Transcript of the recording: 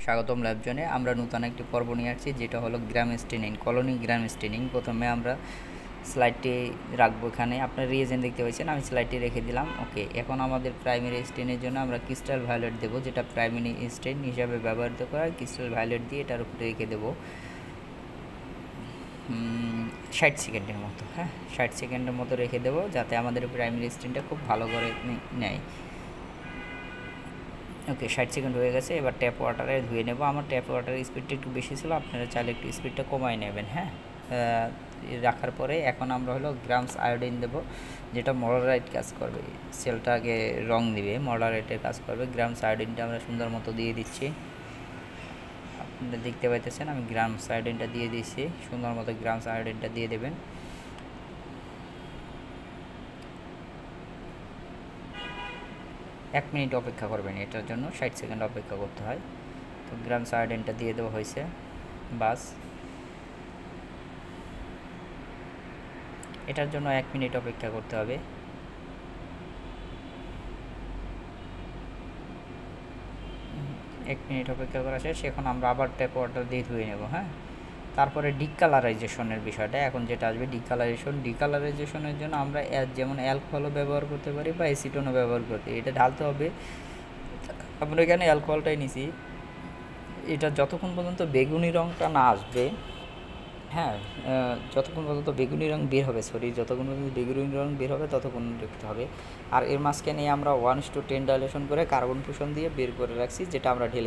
স্বাগতম ল্যাব জোনে। আমরা নতুন একটি পর্ব নিয়ে আসছি, যেটা হলো গ্রাম স্টেনিং, কলোনি গ্রাম স্টেনিং। প্রথমে আমরা স্লাইডটি রাখবো এখানে। আপনার রিয়েজেন্ট দেখতে পাচ্ছেন, আমি স্লাইডটি রেখে দিলাম। ওকে, এখন আমাদের প্রাইমারি স্টেনের জন্য আমরা ক্রিস্টাল ভায়োলেট দেবো, যেটা প্রাইমারি স্টেন হিসাবে ব্যবহৃত করা। ক্রিস্টাল ভায়োলেট দিয়ে এটার উপরে রেখে দেবো 60 সেকেন্ডের মতো। হ্যাঁ, 60 সেকেন্ডের মতো রেখে দেবো, যাতে আমাদের প্রাইমারি স্টেনটা খুব ভালো করে নেয়। ওকে, 60 সেকেন্ড হয়ে গেছে। এবার ট্যাপ ওয়াটারে ধুয়ে নেব। আমার ট্যাপ ওয়াটারের স্পিডটা একটু বেশি ছিল, আপনারা চাইলে একটু স্পিডটা কমায় নেবেন। হ্যাঁ, রাখার পরে এখন আমরা হলো গ্রামস আয়োডিন দেবো, যেটা মডারেট কাজ করবে, সেলটাকে রং দিবে, মডারেটের কাজ করবে। গ্রামস আয়োডিনটা আমরা সুন্দর মতো দিয়ে দিচ্ছি। আপনারা দেখতে পাইতেছেন আমি গ্রামস আয়োডিনটা দিয়ে দিচ্ছি। সুন্দর মতো গ্রামস আয়োডিনটা দিয়ে দেবেন। এক মিনিট অপেক্ষা করবেন, এটার জন্য 60 সেকেন্ড অপেক্ষা করতে হয়। তো গ্রামস আয়োডিনটা দিয়ে দেওয়া হয়েছে। বাস, এটার জন্য 1 মিনিট অপেক্ষা করতে হবে। এক মিনিট অপেক্ষা করা শেষ। এখন আমরা আবার ট্যাপ ওয়াটার দিয়ে ধুয়ে নেব। হ্যাঁ, তারপরে ডিকালারাইজেশনের বিষয়টা এখন যেটা আসবে, ডিকালারাইজেশনের জন্য আমরা যেমন অ্যালকোহলও ব্যবহার করতে পারি বা অ্যাসিটনও ব্যবহার করতে। এটা ঢালতে হবে, আমরা এখানে অ্যালকোহলটাই নিছি। এটা যতক্ষণ পর্যন্ত বেগুনি রঙটা না আসবে, হ্যাঁ, যতক্ষণ পর্যন্ত বেগুনি রং বের হবে, যতক্ষণ পর্যন্ত বেগুনি রং বের হবে ততক্ষণ রাখতে হবে। আর এর মাঝখানে আমরা 1:10 ডাইলেশন করে কার্বন ফুশন দিয়ে বের করে রাখছি, যেটা আমরা ঢেলে